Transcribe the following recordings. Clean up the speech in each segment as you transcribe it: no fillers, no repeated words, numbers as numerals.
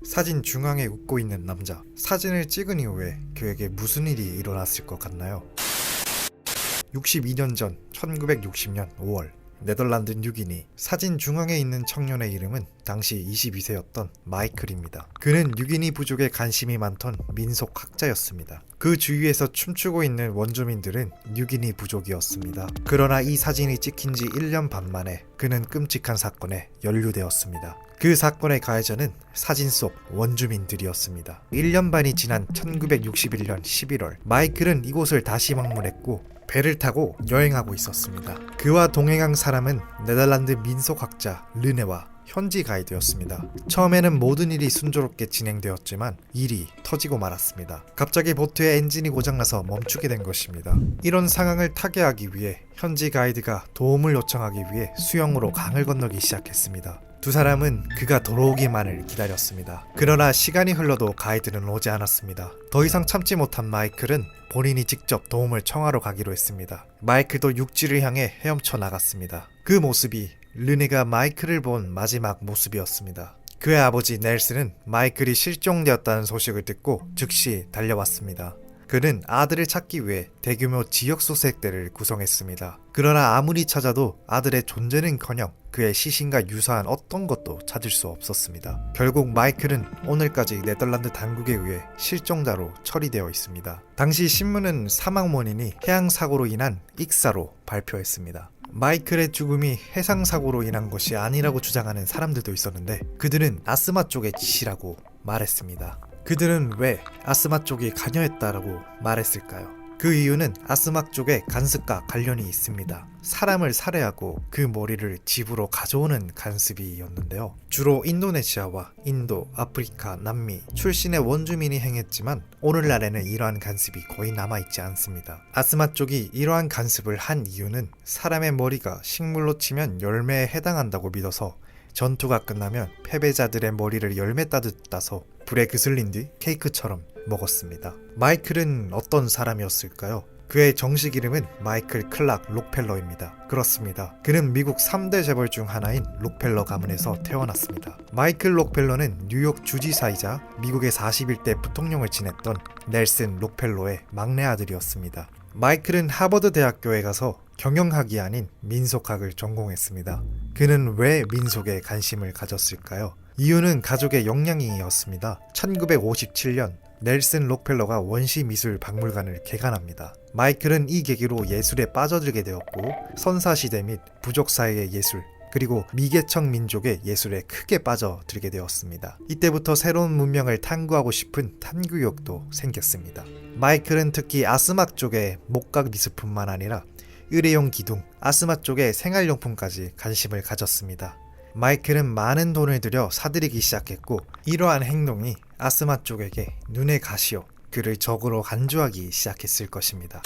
사진 중앙에 웃고 있는 남자. 사진을 찍은 이후에 그에게 무슨 일이 일어났을 것 같나요? 62년 전 1960년 5월 네덜란드 뉴기니. 사진 중앙에 있는 청년의 이름은 당시 22세였던 마이클입니다. 그는 뉴기니 부족에 관심이 많던 민속학자였습니다. 그 주위에서 춤추고 있는 원주민들은 뉴기니 부족이었습니다. 그러나 이 사진이 찍힌 지 1년 반 만에 그는 끔찍한 사건에 연루되었습니다. 그 사건의 가해자는 사진 속 원주민들이었습니다. 1년 반이 지난 1961년 11월 마이클은 이곳을 다시 방문했고 배를 타고 여행하고 있었습니다. 그와 동행한 사람은 네덜란드 민속학자 르네와 현지 가이드였습니다. 처음에는 모든 일이 순조롭게 진행되었지만 일이 터지고 말았습니다. 갑자기 보트의 엔진이 고장나서 멈추게 된 것입니다. 이런 상황을 타개하기 위해 현지 가이드가 도움을 요청하기 위해 수영으로 강을 건너기 시작했습니다. 두 사람은 그가 돌아오기만을 기다렸습니다. 그러나 시간이 흘러도 가이드는 오지 않았습니다. 더 이상 참지 못한 마이클은 본인이 직접 도움을 청하러 가기로 했습니다. 마이클도 육지를 향해 헤엄쳐 나갔습니다. 그 모습이 르네가 마이클을 본 마지막 모습이었습니다. 그의 아버지 넬슨은 마이클이 실종되었다는 소식을 듣고 즉시 달려왔습니다. 그는 아들을 찾기 위해 대규모 지역 소색대를 구성했습니다. 그러나 아무리 찾아도 아들의 존재는커녕 그의 시신과 유사한 어떤 것도 찾을 수 없었습니다. 결국 마이클은 오늘까지 네덜란드 당국에 의해 실종자로 처리되어 있습니다. 당시 신문은 사망 원인이 해양사고로 인한 익사로 발표했습니다. 마이클의 죽음이 해상사고로 인한 것이 아니라고 주장하는 사람들도 있었는데 그들은 아스마 쪽의 짓이라고 말했습니다. 그들은 왜 아스마 쪽이 관여했다라고 말했을까요? 그 이유는 아스마 쪽에 간습과 관련이 있습니다. 사람을 살해하고 그 머리를 집으로 가져오는 간습이었는데요. 주로 인도네시아와 인도, 아프리카, 남미 출신의 원주민이 행했지만 오늘날에는 이러한 간습이 거의 남아있지 않습니다. 아스마 쪽이 이러한 간습을 한 이유는 사람의 머리가 식물로 치면 열매에 해당한다고 믿어서 전투가 끝나면 패배자들의 머리를 열매 따듯 따서 불에 그슬린 뒤 케이크처럼 먹었습니다. 마이클은 어떤 사람이었을까요? 그의 정식 이름은 마이클 클락 록펠러입니다. 그렇습니다. 그는 미국 3대 재벌 중 하나인 록펠러 가문에서 태어났습니다. 마이클 록펠러는 뉴욕 주지사이자 미국의 41대 부통령을 지냈던 넬슨 록펠러의 막내 아들이었습니다. 마이클은 하버드 대학교에 가서 경영학이 아닌 민속학을 전공했습니다. 그는 왜 민속에 관심을 가졌을까요? 이유는 가족의 역량이었습니다. 1957년 넬슨 록펠러가 원시미술박물관을 개관합니다. 마이클은 이 계기로 예술에 빠져들게 되었고 선사시대 및 부족 사회의 예술 그리고 미개척 민족의 예술에 크게 빠져들게 되었습니다. 이때부터 새로운 문명을 탐구하고 싶은 탐구욕도 생겼습니다. 마이클은 특히 아스마 쪽의 목각 미술뿐만 아니라 의뢰용 기둥, 아스마 쪽의 생활용품까지 관심을 가졌습니다. 마이클은 많은 돈을 들여 사들이기 시작했고 이러한 행동이 아스마 쪽에게 눈에 가시어 그를 적으로 간주하기 시작했을 것입니다.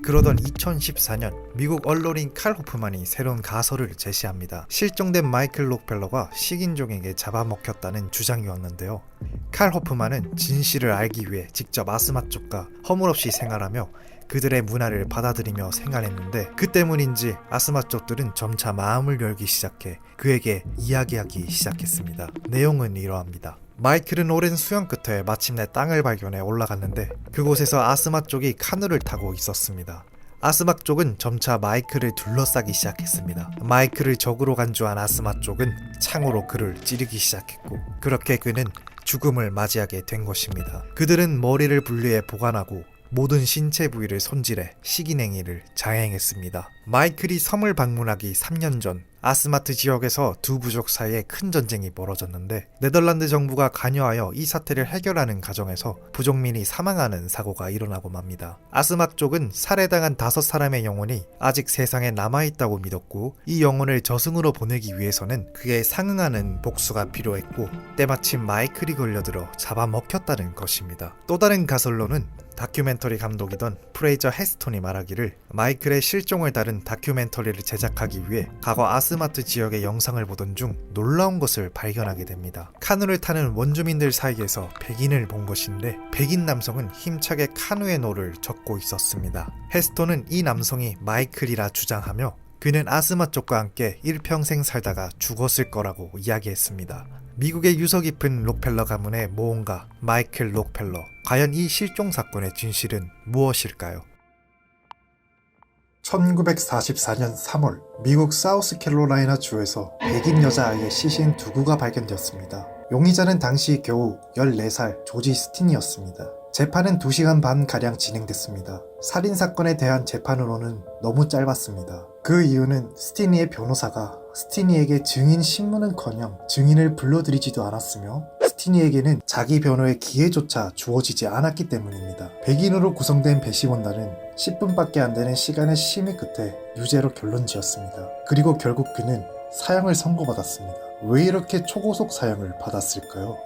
그러던 2014년 미국 언론인 칼 호프만이 새로운 가설을 제시합니다. 실종된 마이클 록펠러가 식인종에게 잡아먹혔다는 주장이었는데요. 칼 호프만은 진실을 알기 위해 직접 아스마 쪽과 허물없이 생활하며 그들의 문화를 받아들이며 생활했는데 그 때문인지 아스마 쪽들은 점차 마음을 열기 시작해 그에게 이야기하기 시작했습니다. 내용은 이러합니다. 마이클은 오랜 수영 끝에 마침내 땅을 발견해 올라갔는데 그곳에서 아스마 쪽이 카누를 타고 있었습니다. 아스마 쪽은 점차 마이클을 둘러싸기 시작했습니다. 마이클을 적으로 간주한 아스마 쪽은 창으로 그를 찌르기 시작했고 그렇게 그는 죽음을 맞이하게 된 것입니다. 그들은 머리를 분리해 보관하고 모든 신체 부위를 손질해 식인행위를 자행했습니다. 마이클이 섬을 방문하기 3년 전 아스마트 지역에서 두 부족 사이에 큰 전쟁이 벌어졌는데 네덜란드 정부가 관여하여 이 사태를 해결하는 과정에서 부족민이 사망하는 사고가 일어나고 맙니다. 아스마 쪽은 살해당한 5사람의 영혼이 아직 세상에 남아있다고 믿었고 이 영혼을 저승으로 보내기 위해서는 그에 상응하는 복수가 필요했고 때마침 마이클이 걸려들어 잡아먹혔다는 것입니다. 또 다른 가설로는 다큐멘터리 감독이던 프레이저 헤스톤이 말하기를 마이클의 실종을 다룬 다큐멘터리를 제작하기 위해 과거 아스마트 지역의 영상을 보던 중 놀라운 것을 발견하게 됩니다. 카누를 타는 원주민들 사이에서 백인을 본 것인데 백인 남성은 힘차게 카누의 노를 젓고 있었습니다. 헤스톤은 이 남성이 마이클이라 주장하며 그는 아스마 쪽과 함께 일평생 살다가 죽었을 거라고 이야기했습니다. 미국의 유서 깊은 록펠러 가문의 모험가 마이클 록펠러. 과연 이 실종 사건의 진실은 무엇일까요? 1944년 3월 미국 사우스캐롤라이나 주에서 백인 여자아이의 시신 2구가 발견되었습니다. 용의자는 당시 겨우 14살 조지 스틴이었습니다. 재판은 2시간 반가량 진행됐습니다. 살인사건에 대한 재판으로는 너무 짧았습니다. 그 이유는 스티니의 변호사가 스티니에게 증인 신문은커녕 증인을 불러들이지도 않았으며 스티니에게는 자기 변호의 기회조차 주어지지 않았기 때문입니다. 백인으로 구성된 배심원단은 10분밖에 안 되는 시간의 심의 끝에 유죄로 결론지었습니다. 그리고 결국 그는 사형을 선고받았습니다. 왜 이렇게 초고속 사형을 받았을까요?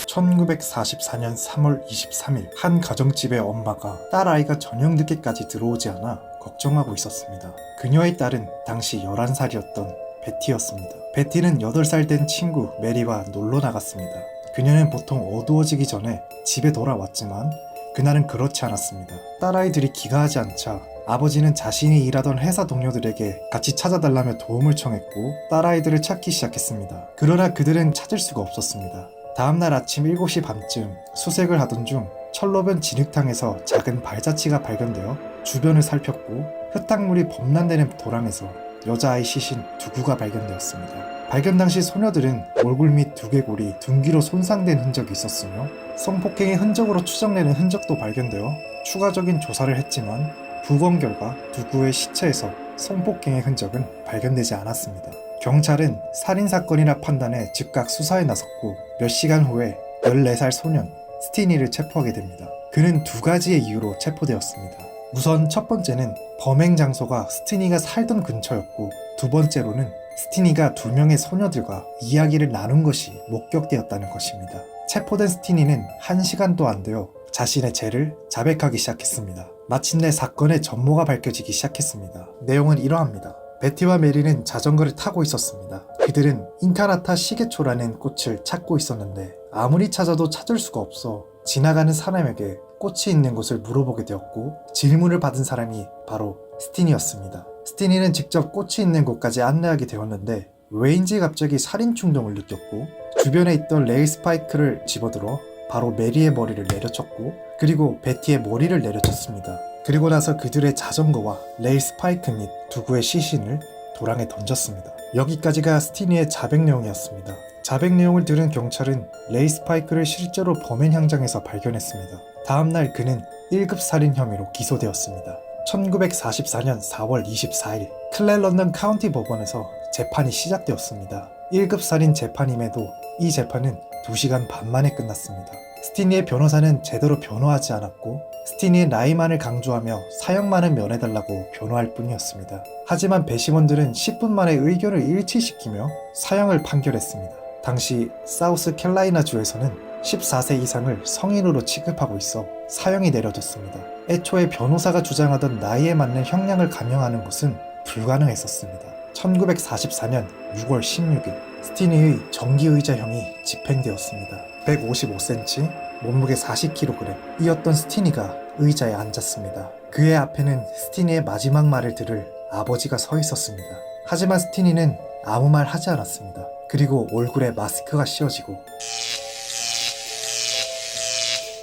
1944년 3월 23일 한 가정집의 엄마가 딸아이가 저녁 늦게까지 들어오지 않아 걱정하고 있었습니다. 그녀의 딸은 당시 11살이었던 베티였습니다. 베티는 8살 된 친구 메리와 놀러 나갔습니다. 그녀는 보통 어두워지기 전에 집에 돌아왔지만 그날은 그렇지 않았습니다. 딸아이들이 귀가하지 않자 아버지는 자신이 일하던 회사 동료들에게 같이 찾아달라며 도움을 청했고 딸아이들을 찾기 시작했습니다. 그러나 그들은 찾을 수가 없었습니다. 다음날 아침 7시 반쯤 수색을 하던 중 철로변 진흙탕에서 작은 발자취가 발견되어 주변을 살폈고 흙탕물이 범람되는 도랑에서 여자아이 시신 2구가 발견되었습니다. 발견 당시 소녀들은 얼굴 및 두개골이 둔기로 손상된 흔적이 있었으며 성폭행의 흔적으로 추정되는 흔적도 발견되어 추가적인 조사를 했지만 부검 결과 2구의 시체에서 성폭행의 흔적은 발견되지 않았습니다. 경찰은 살인사건이라 판단해 즉각 수사에 나섰고 몇 시간 후에 14살 소년 스티니를 체포하게 됩니다. 그는 2가지의 이유로 체포되었습니다. 우선 첫 번째는 범행 장소가 스티니가 살던 근처였고 두 번째로는 스티니가 2명의 소녀들과 이야기를 나눈 것이 목격되었다는 것입니다. 체포된 스티니는 1시간도 안 되어 자신의 죄를 자백하기 시작했습니다. 마침내 사건의 전모가 밝혀지기 시작했습니다. 내용은 이러합니다. 베티와 메리는 자전거를 타고 있었습니다. 그들은 인카나타 시계초라는 꽃을 찾고 있었는데 아무리 찾아도 찾을 수가 없어 지나가는 사람에게 꽃이 있는 곳을 물어보게 되었고 질문을 받은 사람이 바로 스티니였습니다. 스티니는 직접 꽃이 있는 곳까지 안내하게 되었는데 왜인지 갑자기 살인 충동을 느꼈고 주변에 있던 레일 스파이크를 집어들어 바로 메리의 머리를 내려쳤고 그리고 베티의 머리를 내려쳤습니다. 그리고 나서 그들의 자전거와 레일 스파이크 및 2구의 시신을 도랑에 던졌습니다. 여기까지가 스티니의 자백 내용이었습니다. 자백 내용을 들은 경찰은 레일 스파이크를 실제로 범행 현장에서 발견했습니다. 다음날 그는 1급 살인 혐의로 기소되었습니다. 1944년 4월 24일 클레런던 카운티 법원에서 재판이 시작되었습니다. 1급 살인 재판임에도 이 재판은 2시간 반 만에 끝났습니다. 스티니의 변호사는 제대로 변호하지 않았고 스티니의 나이만을 강조하며 사형만은 면해달라고 변호할 뿐이었습니다. 하지만 배심원들은 10분 만에 의견을 일치시키며 사형을 판결했습니다. 당시 사우스캐롤라이나 주에서는 14세 이상을 성인으로 취급하고 있어 사형이 내려졌습니다. 애초에 변호사가 주장하던 나이에 맞는 형량을 감형하는 것은 불가능했었습니다. 1944년 6월 16일 스티니의 정기의자형이 집행되었습니다. 155cm, 몸무게 40kg이었던 스티니가 의자에 앉았습니다. 그의 앞에는 스티니의 마지막 말을 들을 아버지가 서 있었습니다. 하지만 스티니는 아무 말 하지 않았습니다. 그리고 얼굴에 마스크가 씌워지고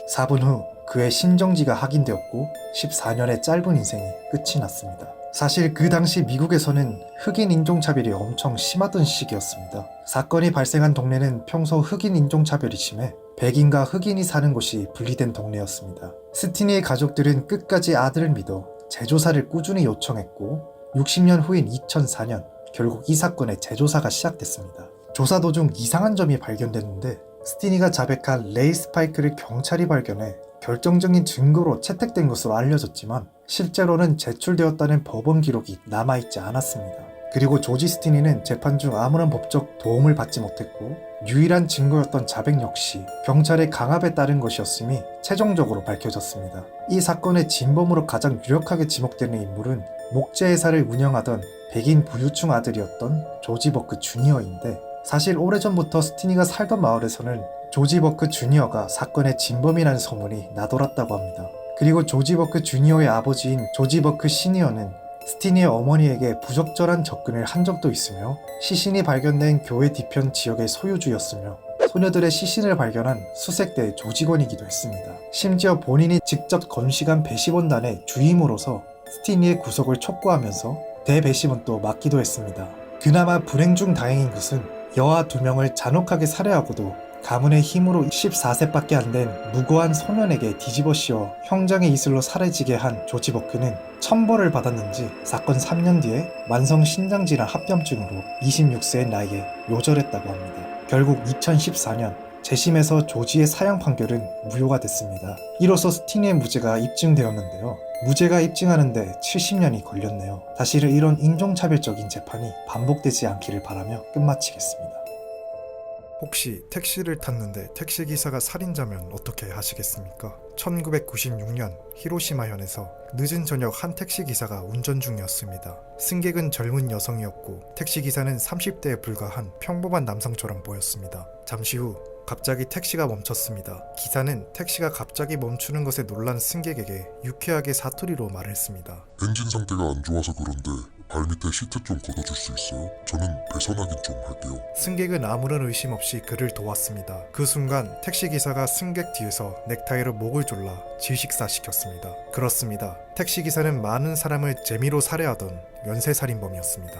4분 후 그의 신정지가 확인되었고 14년의 짧은 인생이 끝이 났습니다. 사실 그 당시 미국에서는 흑인 인종차별이 엄청 심하던 시기였습니다. 사건이 발생한 동네는 평소 흑인 인종차별이 심해 백인과 흑인이 사는 곳이 분리된 동네였습니다. 스티니의 가족들은 끝까지 아들을 믿어 재조사를 꾸준히 요청했고 60년 후인 2004년 결국 이 사건의 재조사가 시작됐습니다. 조사 도중 이상한 점이 발견됐는데 스티니가 자백한 레일 스파이크를 경찰이 발견해 결정적인 증거로 채택된 것으로 알려졌지만 실제로는 제출되었다는 법원 기록이 남아있지 않았습니다. 그리고 조지 스티니는 재판 중 아무런 법적 도움을 받지 못했고 유일한 증거였던 자백 역시 경찰의 강압에 따른 것이었음이 최종적으로 밝혀졌습니다. 이 사건의 진범으로 가장 유력하게 지목되는 인물은 목재회사를 운영하던 백인 부유층 아들이었던 조지 버크 주니어인데 사실 오래전부터 스티니가 살던 마을에서는 조지 버크 주니어가 사건의 진범이라는 소문이 나돌았다고 합니다. 그리고 조지 버크 주니어의 아버지인 조지 버크 시니어는 스티니의 어머니에게 부적절한 접근을 한 적도 있으며 시신이 발견된 교회 뒤편 지역의 소유주였으며 소녀들의 시신을 발견한 수색대 조직원이기도 했습니다. 심지어 본인이 직접 건시간 배심원단의 주임으로서 스티니의 구속을 촉구하면서 대배심원도 맡기도 했습니다. 그나마 불행 중 다행인 것은 여아 2명을 잔혹하게 살해하고도 가문의 힘으로 14세밖에 안 된 무고한 소년에게 뒤집어 씌워 형장의 이슬로 사라지게 한 조지 버크는 천벌을 받았는지 사건 3년 뒤에 만성 신장질환 합병증으로 26세의 나이에 요절했다고 합니다. 결국 2014년 재심에서 조지의 사형 판결은 무효가 됐습니다. 이로써 스티니의 무죄가 입증되었는데요. 무죄가 입증하는데 70년이 걸렸네요. 사실은 이런 인종차별적인 재판이 반복되지 않기를 바라며 끝마치겠습니다. 혹시 택시를 탔는데 택시기사가 살인자면 어떻게 하시겠습니까? 1996년 히로시마현에서 늦은 저녁 한 택시기사가 운전 중이었습니다. 승객은 젊은 여성이었고 택시기사는 30대에 불과한 평범한 남성처럼 보였습니다. 잠시 후 갑자기 택시가 멈췄습니다. 기사는 택시가 갑자기 멈추는 것에 놀란 승객에게 유쾌하게 사투리로 말했습니다. 엔진 상태가 안 좋아서 그런데 발밑에 시트 좀 걷어줄 수 있어요? 저는 배선하긴 좀 할게요. 승객은 아무런 의심 없이 그를 도왔습니다. 그 순간 택시기사가 승객 뒤에서 넥타이로 목을 졸라 질식사시켰습니다. 그렇습니다. 택시기사는 많은 사람을 재미로 살해하던 연쇄살인범이었습니다.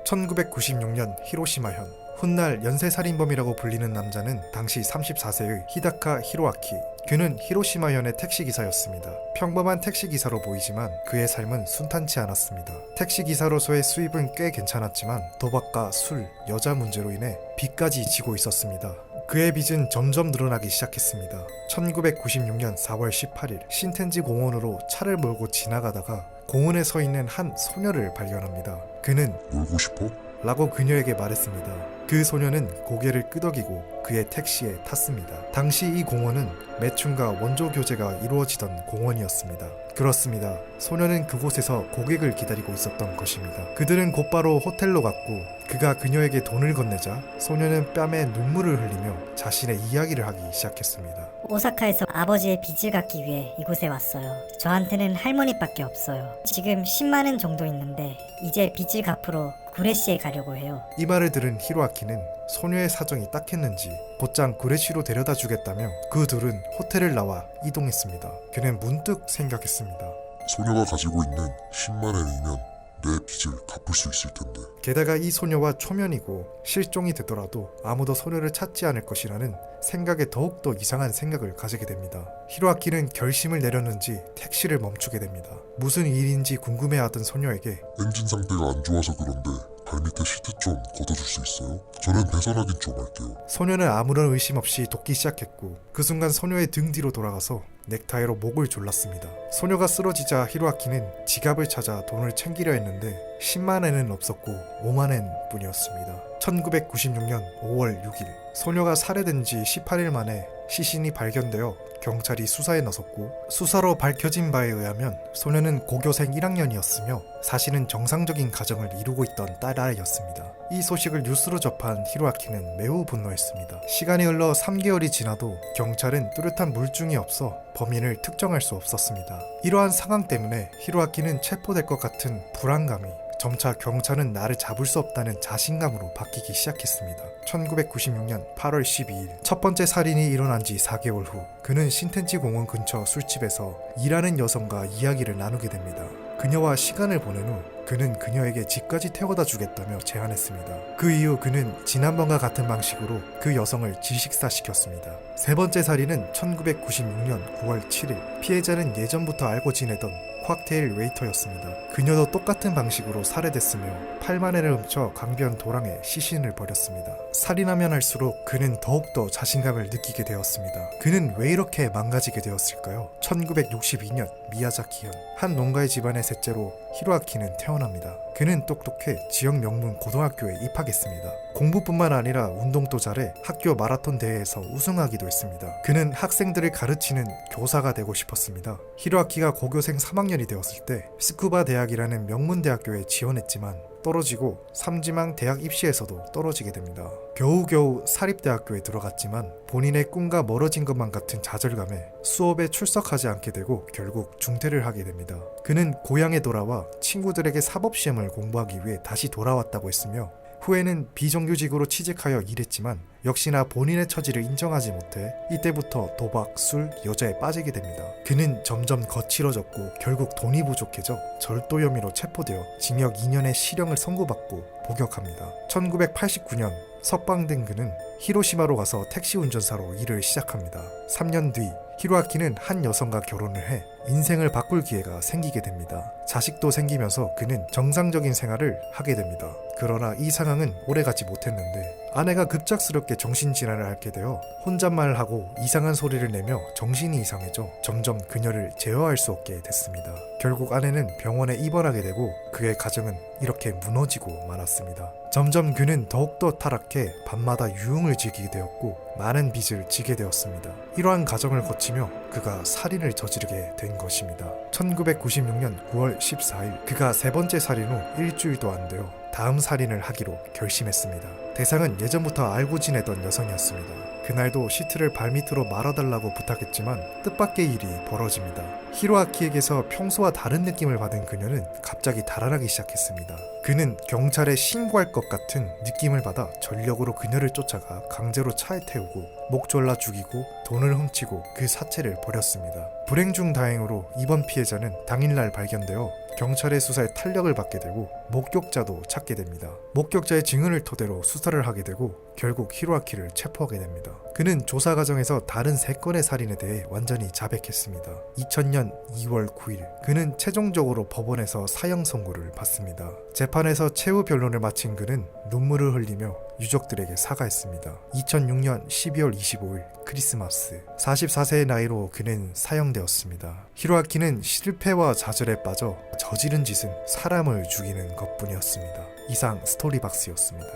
1996년 히로시마현. 훗날 연쇄살인범이라고 불리는 남자는 당시 34세의 히다카 히로아키. 그는 히로시마현의 택시기사였습니다. 평범한 택시기사로 보이지만 그의 삶은 순탄치 않았습니다. 택시기사로서의 수입은 꽤 괜찮았지만 도박과 술, 여자 문제로 인해 빚까지 지고 있었습니다. 그의 빚은 점점 늘어나기 시작했습니다. 1996년 4월 18일 신텐지 공원으로 차를 몰고 지나가다가 공원에 서 있는 한 소녀를 발견합니다. 그는 놀고 싶어? 라고 그녀에게 말했습니다. 그 소녀는 고개를 끄덕이고 그의 택시에 탔습니다. 당시 이 공원은 매춘과 원조 교제가 이루어지던 공원이었습니다. 그렇습니다. 소녀는 그곳에서 고객을 기다리고 있었던 것입니다. 그들은 곧바로 호텔로 갔고 그가 그녀에게 돈을 건네자 소녀는 뺨에 눈물을 흘리며 자신의 이야기를 하기 시작했습니다. 오사카에서 아버지의 빚을 갚기 위해 이곳에 왔어요. 저한테는 할머니밖에 없어요. 지금 10만엔 정도 있는데 이제 빚을 갚으러 구레시에 가려고 해요. 이 말을 들은 히로아키는 소녀의 사정이 딱했는지 곧장 구레시로 데려다 주겠다며 그 둘은 호텔을 나와 이동했습니다. 그는 문득 생각했습니다. 소녀가 가지고 있는 10만 엔이면 내 빚을 갚을 수 있을 텐데. 게다가 이 소녀와 초면이고 실종이 되더라도 아무도 소녀를 찾지 않을 것이라는 생각에 더욱더 이상한 생각을 가지게 됩니다. 히로아키는 결심을 내렸는지 택시를 멈추게 됩니다. 무슨 일인지 궁금해하던 소녀에게 엔진 상태가 안 좋아서 그런데 발밑에 시트 좀 걷어줄 수 있어요? 저는 배선하긴 좀 할게요. 소녀는 아무런 의심 없이 돕기 시작했고 그 순간 소녀의 등 뒤로 돌아가서 넥타이로 목을 졸랐습니다. 소녀가 쓰러지자 히로아키는 지갑을 찾아 돈을 챙기려 했는데 10만엔은 없었고 5만엔 뿐이었습니다. 1996년 5월 6일 소녀가 살해된 지 18일 만에 시신이 발견되어 경찰이 수사에 나섰고 수사로 밝혀진 바에 의하면 소녀는 고교생 1학년이었으며 사실은 정상적인 가정을 이루고 있던 딸아이였습니다. 이 소식을 뉴스로 접한 히로아키는 매우 분노했습니다. 시간이 흘러 3개월이 지나도 경찰은 뚜렷한 물증이 없어 범인을 특정할 수 없었습니다. 이러한 상황 때문에 히로아키는 체포될 것 같은 불안감이 점차 경찰은 나를 잡을 수 없다는 자신감으로 바뀌기 시작했습니다. 1996년 8월 12일 첫 번째 살인이 일어난 지 4개월 후 그는 신텐지 공원 근처 술집에서 일하는 여성과 이야기를 나누게 됩니다. 그녀와 시간을 보낸 후 그는 그녀에게 집까지 태워다 주겠다며 제안했습니다. 그 이후 그는 지난번과 같은 방식으로 그 여성을 질식사시켰습니다. 세 번째 살인은 1996년 9월 7일 피해자는 예전부터 알고 지내던 칵테일 웨이터였습니다. 그녀도 똑같은 방식으로 살해됐으며 8만엔을 훔쳐 강변 도랑에 시신을 버렸습니다. 살인하면 할수록 그는 더욱더 자신감을 느끼게 되었습니다. 그는 왜 이렇게 망가지게 되었을까요? 1962년 미야자키현 한 농가의 집안의 셋째로 히로아키는 태어납니다. 그는 똑똑해 지역 명문 고등학교에 입학했습니다. 공부뿐만 아니라 운동도 잘해 학교 마라톤 대회에서 우승하기도 했습니다. 그는 학생들을 가르치는 교사가 되고 싶었습니다. 히로아키가 고교생 3학년이 되었을 때 스쿠바 대학이라는 명문 대학교에 지원했지만 떨어지고 삼지망 대학 입시에서도 떨어지게 됩니다. 겨우겨우 사립대학교에 들어갔지만 본인의 꿈과 멀어진 것만 같은 좌절감에 수업에 출석하지 않게 되고 결국 중퇴를 하게 됩니다. 그는 고향에 돌아와 친구들에게 사법시험을 공부하기 위해 다시 돌아왔다고 했으며 후에는 비정규직으로 취직하여 일했지만 역시나 본인의 처지를 인정하지 못해 이때부터 도박, 술, 여자에 빠지게 됩니다. 그는 점점 거칠어졌고 결국 돈이 부족해져 절도 혐의로 체포되어 징역 2년의 실형을 선고받고 복역합니다. 1989년 석방된 그는 히로시마로 가서 택시 운전사로 일을 시작합니다. 3년 뒤 히로아키는 한 여성과 결혼을 해 인생을 바꿀 기회가 생기게 됩니다. 자식도 생기면서 그는 정상적인 생활을 하게 됩니다. 그러나 이 상황은 오래가지 못했는데 아내가 급작스럽게 정신질환을 앓게 되어 혼잣말을 하고 이상한 소리를 내며 정신이 이상해져 점점 그녀를 제어할 수 없게 됐습니다. 결국 아내는 병원에 입원하게 되고 그의 가정은 이렇게 무너지고 말았습니다. 점점 그는 더욱더 타락해 밤마다 유흥을 즐기게 되었고 많은 빚을 지게 되었습니다. 이러한 과정을 거치며 그가 살인을 저지르게 된 것입니다. 1996년 9월 14일 그가 세 번째 살인 후 일주일도 안 되어 다음 살인을 하기로 결심했습니다. 대상은 예전부터 알고 지내던 여성이었습니다. 그날도 시트를 발밑으로 말아달라고 부탁했지만 뜻밖의 일이 벌어집니다. 히로아키에게서 평소와 다른 느낌을 받은 그녀는 갑자기 달아나기 시작했습니다. 그는 경찰에 신고할 것 같은 느낌을 받아 전력으로 그녀를 쫓아가 강제로 차에 태우고 목 졸라 죽이고 돈을 훔치고 그 사체를 버렸습니다. 불행 중 다행으로 이번 피해자는 당일날 발견되어 경찰의 수사에 탄력을 받게 되고 목격자도 찾게 됩니다. 목격자의 증언을 토대로 수사를 하게 되고 결국 히로아키를 체포하게 됩니다. 그는 조사 과정에서 다른 3건의 살인에 대해 완전히 자백했습니다. 2000년 2월 9일 그는 최종적으로 법원에서 사형 선고를 받습니다. 재판에서 최후 변론을 마친 그는 눈물을 흘리며 유족들에게 사과했습니다. 2006년 12월 25일 크리스마스 44세의 나이로 그는 사형되었습니다. 히로아키는 실패와 좌절에 빠져 저지른 짓은 사람을 죽이는 것뿐이었습니다. 이상 스토리박스였습니다.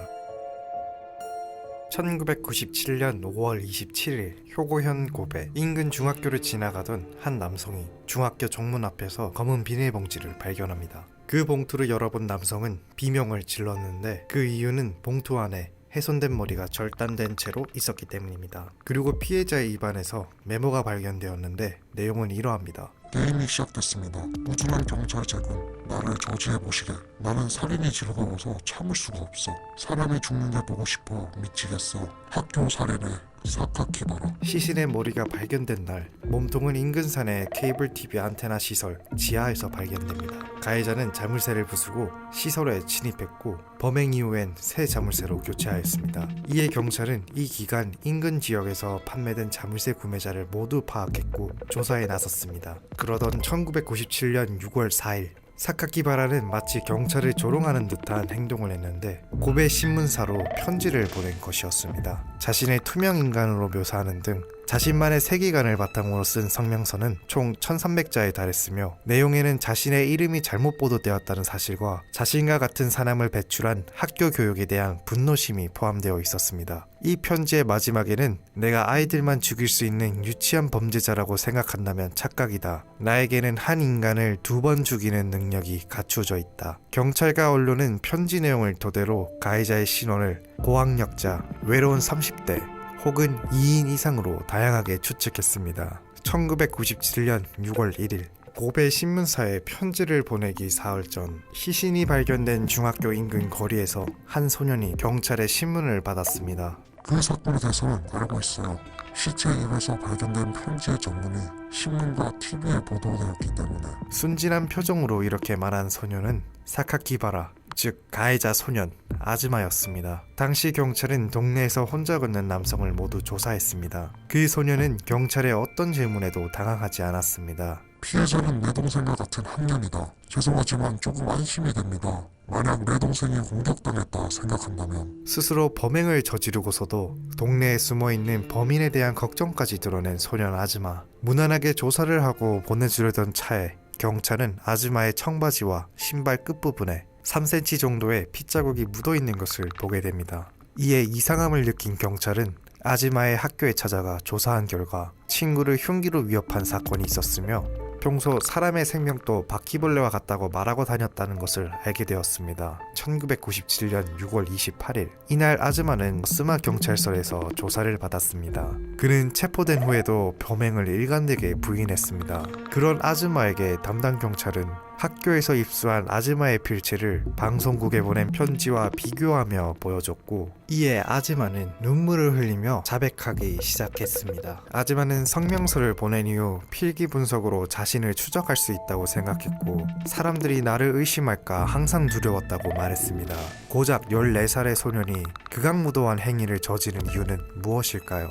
1997년 5월 27일 효고현 고베 인근 중학교를 지나가던 한 남성이 중학교 정문 앞에서 검은 비닐봉지를 발견합니다. 그 봉투를 열어본 남성은 비명을 질렀는데 그 이유는 봉투 안에 훼손된 머리가 절단된 채로 있었기 때문입니다. 그리고 피해자의 입안에서 메모가 발견되었는데 내용은 이러합니다. 게임이 시작됐습니다. 무중한 경찰 제군, 나를 저지해보시게. 나는 살인이 즐거워서 참을 수가 없어. 사람이 죽는 게 보고 싶어 미치겠어. 학교 살인에 사카키바라. 시신의 머리가 발견된 날 몸통은 인근 산의 케이블 TV 안테나 시설 지하에서 발견됩니다. 가해자는 자물쇠를 부수고 시설에 진입했고 범행 이후엔 새 자물쇠로 교체하였습니다. 이에 경찰은 이 기간 인근 지역에서 판매된 자물쇠 구매자를 모두 파악했고 조사에 나섰습니다. 그러던 1997년 6월 4일 사카키바라는 마치 경찰을 조롱하는 듯한 행동을 했는데 고베 신문사로 편지를 보낸 것이었습니다. 자신을 투명 인간으로 묘사하는 등 자신만의 세계관을 바탕으로 쓴 성명서는 총 1300자에 달했으며 내용에는 자신의 이름이 잘못 보도되었다는 사실과 자신과 같은 사람을 배출한 학교 교육에 대한 분노심이 포함되어 있었습니다. 이 편지의 마지막에는 내가 아이들만 죽일 수 있는 유치한 범죄자라고 생각한다면 착각이다. 나에게는 한 인간을 2번 죽이는 능력이 갖추어져 있다. 경찰과 언론은 편지 내용을 토대로 가해자의 신원을 고학력자, 외로운 30대 혹은 2인 이상으로 다양하게 추측했습니다. 1997년 6월 1일 고베 신문사에 편지를 보내기 사흘 전 시신이 발견된 중학교 인근 거리에서 한 소년이 경찰의 신문을 받았습니다. 그 사건에 대해서는 알고 있어요. 시체 입에서 발견된 편지의 전문이 신문과 TV에 보도되었기 때문에. 순진한 표정으로 이렇게 말한 소년은 사카키바라, 즉 가해자 소년 아즈마였습니다. 당시 경찰은 동네에서 혼자 걷는 남성을 모두 조사했습니다. 그 소년은 경찰의 어떤 질문에도 당황하지 않았습니다. 피해자는 내 동생과 같은 학년이다. 죄송하지만 조금 안심이 됩니다. 만약 내 동생이 공격당했다 생각한다면. 스스로 범행을 저지르고서도 동네에 숨어있는 범인에 대한 걱정까지 드러낸 소년 아즈마. 무난하게 조사를 하고 보내주려던 차에 경찰은 아즈마의 청바지와 신발 끝부분에 3cm 정도의 핏자국이 묻어있는 것을 보게 됩니다. 이에 이상함을 느낀 경찰은 아즈마의 학교에 찾아가 조사한 결과 친구를 흉기로 위협한 사건이 있었으며 평소 사람의 생명도 바퀴벌레와 같다고 말하고 다녔다는 것을 알게 되었습니다. 1997년 6월 28일 이날 아즈마는 스마 경찰서에서 조사를 받았습니다. 그는 체포된 후에도 범행을 일관되게 부인했습니다. 그런 아즈마에게 담당 경찰은 학교에서 입수한 아즈마의 필체를 방송국에 보낸 편지와 비교하며 보여줬고, 이에 아즈마는 눈물을 흘리며 자백하기 시작했습니다. 아즈마는 성명서를 보낸 이후 필기 분석으로 자신을 추적할 수 있다고 생각했고, 사람들이 나를 의심할까 항상 두려웠다고 말했습니다. 고작 14살의 소년이 극악무도한 행위를 저지른 이유는 무엇일까요?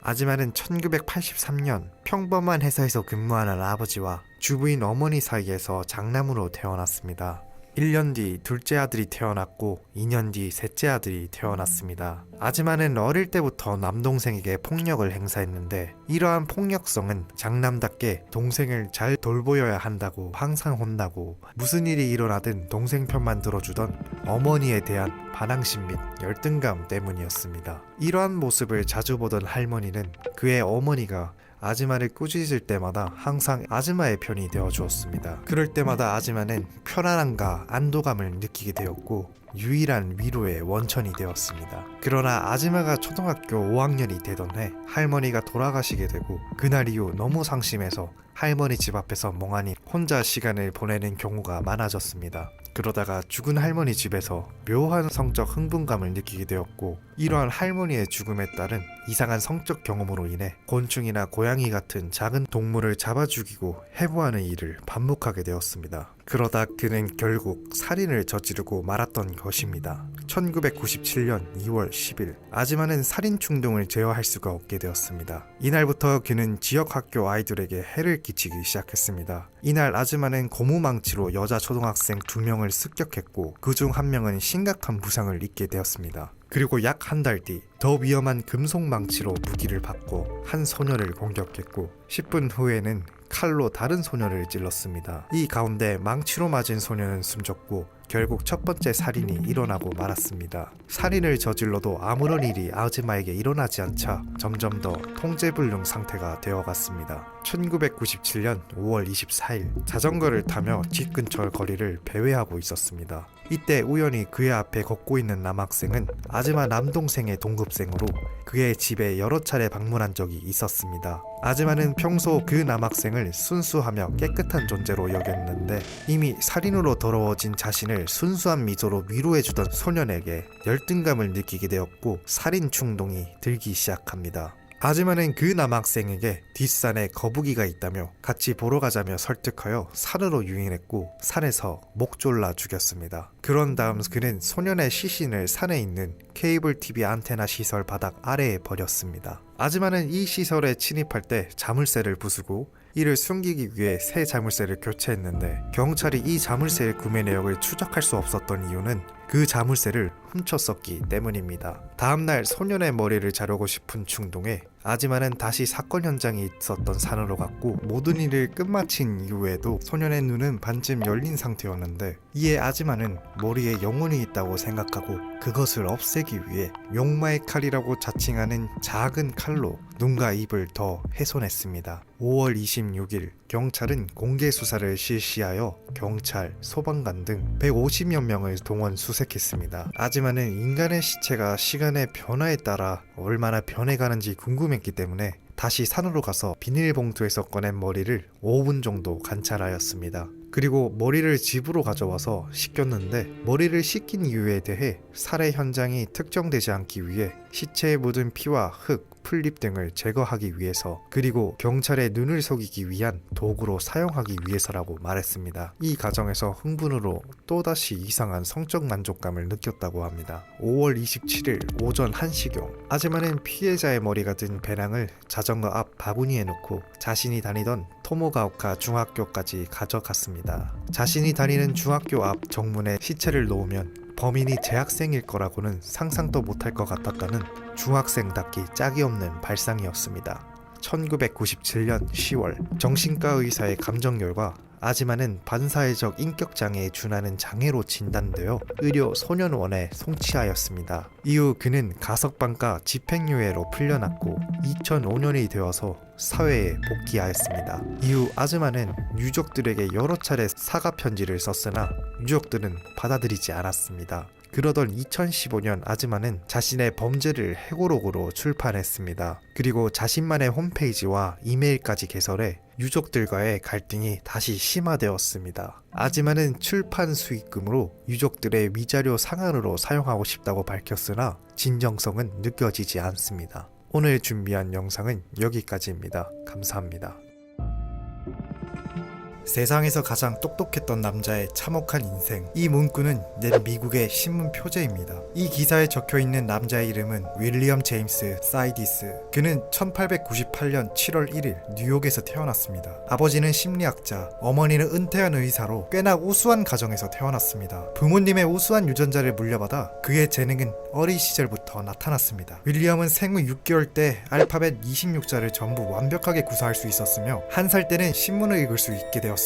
아즈마는 1983년 평범한 회사에서 근무하는 아버지와 주부인 어머니 사이에서 장남으로 태어났습니다. 1년 뒤 둘째 아들이 태어났고 2년 뒤 셋째 아들이 태어났습니다. 아즈마는 어릴 때부터 남동생에게 폭력을 행사했는데 이러한 폭력성은 장남답게 동생을 잘 돌보여야 한다고 항상 혼나고, 무슨 일이 일어나든 동생 편만 들어주던 어머니에 대한 반항심 및 열등감 때문이었습니다. 이러한 모습을 자주 보던 할머니는 그의 어머니가 아즈마를 꾸짖을 때마다 항상 아즈마의 편이 되어 주었습니다. 그럴 때마다 아즈마는 편안함과 안도감을 느끼게 되었고 유일한 위로의 원천이 되었습니다. 그러나 아즈마가 초등학교 5학년이 되던 해 할머니가 돌아가시게 되고, 그날 이후 너무 상심해서 할머니 집 앞에서 멍하니 혼자 시간을 보내는 경우가 많아졌습니다. 그러다가 죽은 할머니 집에서 묘한 성적 흥분감을 느끼게 되었고, 이러한 할머니의 죽음에 따른 이상한 성적 경험으로 인해 곤충이나 고양이 같은 작은 동물을 잡아 죽이고 해부하는 일을 반복하게 되었습니다. 그러다 그는 결국 살인을 저지르고 말았던 것입니다. 1997년 2월 10일 아즈마는 살인 충동을 제어할 수가 없게 되었습니다. 이날부터 그는 지역 학교 아이들에게 해를 끼치기 시작했습니다. 이날 아즈마는 고무망치로 여자 초등학생 2명을 습격했고, 그중 1명은 심각한 부상을 입게 되었습니다. 그리고 약 한 달 뒤 더 위험한 금속 망치로 무기를 받고 한 소녀를 공격했고, 10분 후에는 칼로 다른 소녀를 찔렀습니다. 이 가운데 망치로 맞은 소녀는 숨졌고 결국 첫 번째 살인이 일어나고 말았습니다. 살인을 저질러도 아무런 일이 아즈마에게 일어나지 않자 점점 더 통제불능 상태가 되어갔습니다. 1997년 5월 24일 자전거를 타며 집 근처 거리를 배회하고 있었습니다. 이때 우연히 그의 앞에 걷고 있는 남학생은 아즈마 남동생의 동급생으로 그의 집에 여러 차례 방문한 적이 있었습니다. 아즈마는 평소 그 남학생을 순수하며 깨끗한 존재로 여겼는데 이미 살인으로 더러워진 자신을 순수한 미소로 위로해주던 소년에게 열등감을 느끼게 되었고 살인 충동이 들기 시작합니다. 아즈마는 그 남학생에게 뒷산에 거북이가 있다며 같이 보러 가자며 설득하여 산으로 유인했고 산에서 목 졸라 죽였습니다. 그런 다음 그는 소년의 시신을 산에 있는 케이블 TV 안테나 시설 바닥 아래에 버렸습니다. 아즈마는 이 시설에 침입할 때 자물쇠를 부수고 이를 숨기기 위해 새 자물쇠를 교체했는데, 경찰이 이 자물쇠의 구매 내역을 추적할 수 없었던 이유는 그 자물쇠를 훔쳤었기 때문입니다. 다음날 소년의 머리를 자르고 싶은 충동에 아즈마는 다시 사건 현장에 있었던 산으로 갔고, 모든 일을 끝마친 이후에도 소년의 눈은 반쯤 열린 상태였는데, 이에 아즈마는 머리에 영혼이 있다고 생각하고 그것을 없애기 위해 용마의 칼이라고 자칭하는 작은 칼로 눈과 입을 더 훼손했습니다. 5월 26일 경찰은 공개 수사를 실시하여 경찰, 소방관 등 150여 명을 동원 수색했습니다. 아즈마는 인간의 시체가 시간의 변화에 따라 얼마나 변해가는지 궁금했기 때문에 다시 산으로 가서 비닐봉투에서 꺼낸 머리를 5분 정도 관찰하였습니다. 그리고 머리를 집으로 가져와서 씻겼는데, 머리를 씻긴 이유에 대해 살해 현장이 특정되지 않기 위해 시체에 묻은 피와 흙, 풀잎 등을 제거하기 위해서, 그리고 경찰의 눈을 속이기 위한 도구로 사용하기 위해서라고 말했습니다. 이 과정에서 흥분으로 또다시 이상한 성적 만족감을 느꼈다고 합니다. 5월 27일 오전 1시경 아즈마는 피해자의 머리가 든 배낭을 자전거 앞 바구니에 넣고 자신이 다니던 토모가오카 중학교까지 가져갔습니다. 자신이 다니는 중학교 앞 정문에 시체를 놓으면 범인이 재학생일 거라고는 상상도 못할 것 같았다는 중학생답기 짝이 없는 발상이었습니다. 1997년 10월 정신과 의사의 감정열과 아즈마는 반사회적 인격장애에 준하는 장애로 진단되어 의료 소년원에 송치하였습니다. 이후 그는 가석방과 집행유예로 풀려났고 2005년이 되어서 사회에 복귀하였습니다. 이후 아즈마는 유족들에게 여러 차례 사과 편지를 썼으나 유족들은 받아들이지 않았습니다. 그러던 2015년 아즈마는 자신의 범죄를 회고록으로 출판했습니다. 그리고 자신만의 홈페이지와 이메일까지 개설해 유족들과의 갈등이 다시 심화되었습니다. 아즈마는 출판 수익금으로 유족들의 위자료 상환으로 사용하고 싶다고 밝혔으나 진정성은 느껴지지 않습니다. 오늘 준비한 영상은 여기까지입니다. 감사합니다. 세상에서 가장 똑똑했던 남자의 참혹한 인생. 이 문구는 옛 미국의 신문 표제입니다. 이 기사에 적혀있는 남자의 이름은 윌리엄 제임스 사이디스. 그는 1898년 7월 1일 뉴욕에서 태어났습니다. 아버지는 심리학자, 어머니는 은퇴한 의사로 꽤나 우수한 가정에서 태어났습니다. 부모님의 우수한 유전자를 물려받아 그의 재능은 어린 시절부터 나타났습니다. 윌리엄은 생후 6개월 때 알파벳 26자를 전부 완벽하게 구사할 수 있었으며 1살 때는 신문을 읽을 수 있게 되었습니다.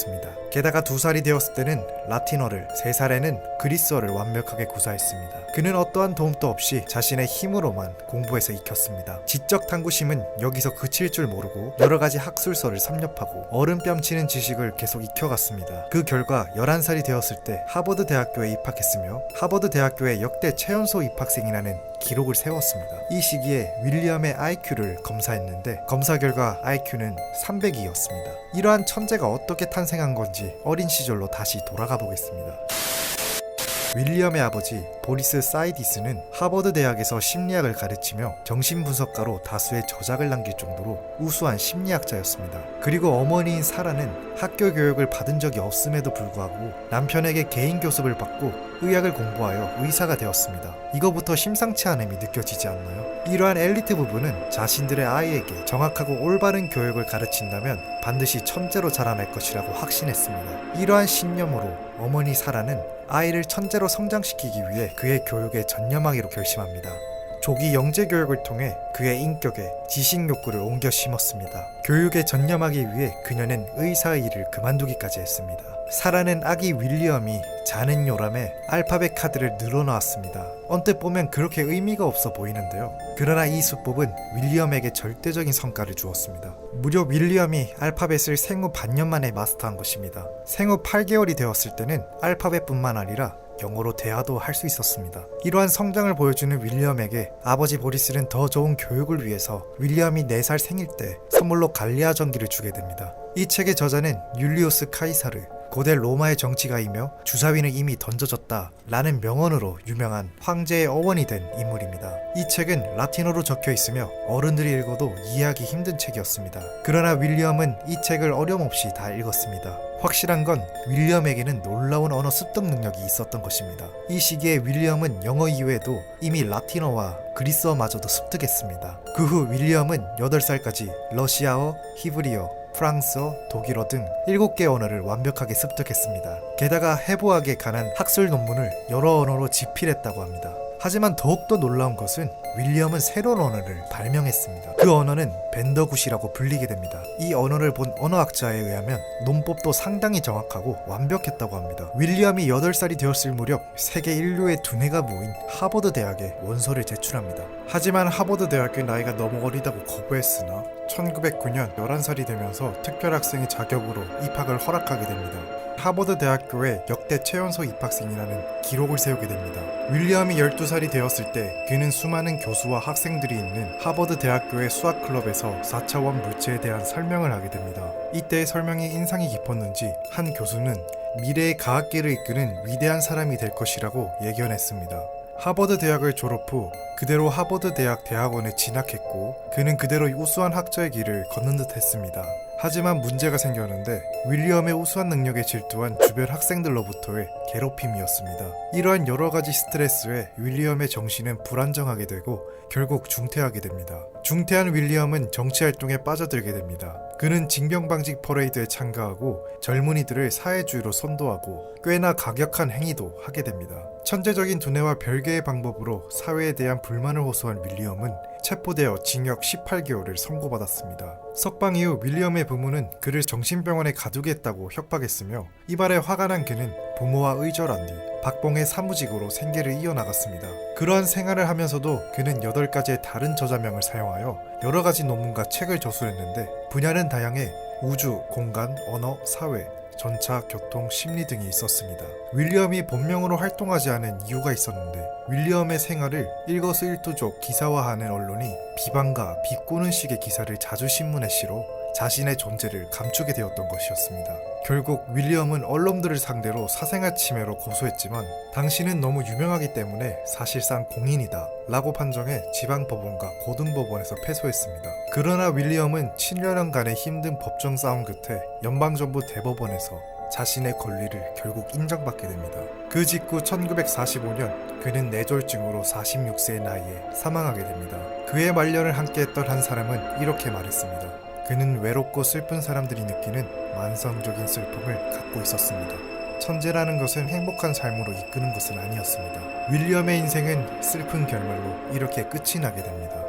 게다가 2살이 되었을 때는 라틴어를, 3살에는 그리스어를 완벽하게 구사했습니다. 그는 어떠한 도움도 없이 자신의 힘으로만 공부해서 익혔습니다. 지적 탐구심은 여기서 그칠 줄 모르고 여러가지 학술서를 섭렵하고 얼음뺨치는 지식을 계속 익혀갔습니다. 그 결과 11살이 되었을 때 하버드 대학교에 입학했으며 하버드 대학교의 역대 최연소 입학생이라는 기록을 세웠습니다. 이 시기에 윌리엄의 IQ를 검사했는데 검사 결과 IQ는 300이었습니다. 이러한 천재가 어떻게 탄생한 건지 어린 시절로 다시 돌아가 보겠습니다. 윌리엄의 아버지 보리스 사이디스는 하버드 대학에서 심리학을 가르치며 정신분석가로 다수의 저작을 남길 정도로 우수한 심리학자였습니다. 그리고 어머니인 사라는 학교 교육을 받은 적이 없음에도 불구하고 남편에게 개인 교습을 받고 의학을 공부하여 의사가 되었습니다. 이거부터 심상치 않음이 느껴지지 않나요? 이러한 엘리트 부부는 자신들의 아이에게 정확하고 올바른 교육을 가르친다면 반드시 천재로 자라날 것이라고 확신했습니다. 이러한 신념으로 어머니 사라는 아이를 천재로 성장시키기 위해 그의 교육에 전념하기로 결심합니다. 조기 영재 교육을 통해 그의 인격에 지식 욕구를 옮겨 심었습니다. 교육에 전념하기 위해 그녀는 의사의 일을 그만두기까지 했습니다. 사라는 아기 윌리엄이 자는 요람에 알파벳 카드를 늘어놓았습니다. 언뜻 보면 그렇게 의미가 없어 보이는데요. 그러나 이 수법은 윌리엄에게 절대적인 성과를 주었습니다. 무려 윌리엄이 알파벳을 생후 반년 만에 마스터한 것입니다. 생후 8개월이 되었을 때는 알파벳뿐만 아니라 영어로 대화도 할 수 있었습니다. 이러한 성장을 보여주는 윌리엄에게 아버지 보리스는 더 좋은 교육을 위해서 윌리엄이 4살 생일 때 선물로 갈리아 전기를 주게 됩니다. 이 책의 저자는 율리우스 카이사르, 고대 로마의 정치가이며 주사위는 이미 던져졌다 라는 명언으로 유명한 황제의 어원이 된 인물입니다. 이 책은 라틴어로 적혀 있으며 어른들이 읽어도 이해하기 힘든 책이었습니다. 그러나 윌리엄은 이 책을 어려움 없이 다 읽었습니다. 확실한 건 윌리엄에게는 놀라운 언어 습득 능력이 있었던 것입니다. 이 시기에 윌리엄은 영어 이외에도 이미 라틴어와 그리스어마저도 습득했습니다. 그 후 윌리엄은 8살까지 러시아어, 히브리어, 프랑스어, 독일어 등 7개 언어를 완벽하게 습득했습니다. 게다가 해부학에 관한 학술 논문을 여러 언어로 집필했다고 합니다. 하지만 더욱더 놀라운 것은 윌리엄은 새로운 언어를 발명했습니다. 그 언어는 벤더굿이라고 불리게 됩니다. 이 언어를 본 언어학자에 의하면 논법도 상당히 정확하고 완벽했다고 합니다. 윌리엄이 8살이 되었을 무렵 세계 인류의 두뇌가 모인 하버드 대학에 원서를 제출합니다. 하지만 하버드 대학의 나이가 너무 어리다고 거부했으나 1909년 11살이 되면서 특별학생의 자격으로 입학을 허락하게 됩니다. 하버드 대학교의 역대 최연소 입학생이라는 기록을 세우게 됩니다. 윌리엄이 12살이 되었을 때 그는 수많은 교수와 학생들이 있는 하버드 대학교의 수학 클럽에서 4차원 물체에 대한 설명을 하게 됩니다. 이때의 설명이 인상이 깊었는지 한 교수는 미래의 과학계를 이끄는 위대한 사람이 될 것이라고 예견했습니다. 하버드 대학을 졸업 후 그대로 하버드 대학 대학원에 진학했고 그는 그대로 우수한 학자의 길을 걷는 듯 했습니다. 하지만 문제가 생겼는데 윌리엄의 우수한 능력에 질투한 주변 학생들로부터의 괴롭힘이었습니다. 이러한 여러 가지 스트레스에 윌리엄의 정신은 불안정하게 되고 결국 중퇴하게 됩니다. 중퇴한 윌리엄은 정치활동에 빠져들게 됩니다. 그는 징병방직 퍼레이드에 참가하고 젊은이들을 사회주의로 선도하고 꽤나 가격한 행위도 하게 됩니다. 천재적인 두뇌와 별개의 방법으로 사회에 대한 불만을 호소한 윌리엄은 체포되어 징역 18개월을 선고받았습니다. 석방 이후 윌리엄의 부모는 그를 정신병원에 가두겠다고 협박했으며 이발에 화가 난 그는 부모와 의절한 뒤 박봉의 사무직으로 생계를 이어나갔습니다. 그러한 생활을 하면서도 그는 8가지의 다른 저자명을 사용하여 여러 가지 논문과 책을 저술했는데 분야는 다양해 우주, 공간, 언어, 사회, 전차, 교통, 심리 등이 있었습니다. 윌리엄이 본명으로 활동하지 않은 이유가 있었는데 윌리엄의 생활을 일거수일투족 기사화하는 언론이 비방과 비꼬는 식의 기사를 자주 신문에 실어 자신의 존재를 감추게 되었던 것이었습니다. 결국 윌리엄은 언론들을 상대로 사생활 침해로 고소했지만 당신은 너무 유명하기 때문에 사실상 공인이다 라고 판정해 지방법원과 고등법원에서 패소했습니다. 그러나 윌리엄은 7년간의 힘든 법정 싸움 끝에 연방정부 대법원에서 자신의 권리를 결국 인정받게 됩니다. 그 직후 1945년 그는 뇌졸중으로 46세의 나이에 사망하게 됩니다. 그의 말년을 함께했던 한 사람은 이렇게 말했습니다. 그는 외롭고 슬픈 사람들이 느끼는 만성적인 슬픔을 갖고 있었습니다. 천재라는 것은 행복한 삶으로 이끄는 것은 아니었습니다. 윌리엄의 인생은 슬픈 결말로 이렇게 끝이 나게 됩니다.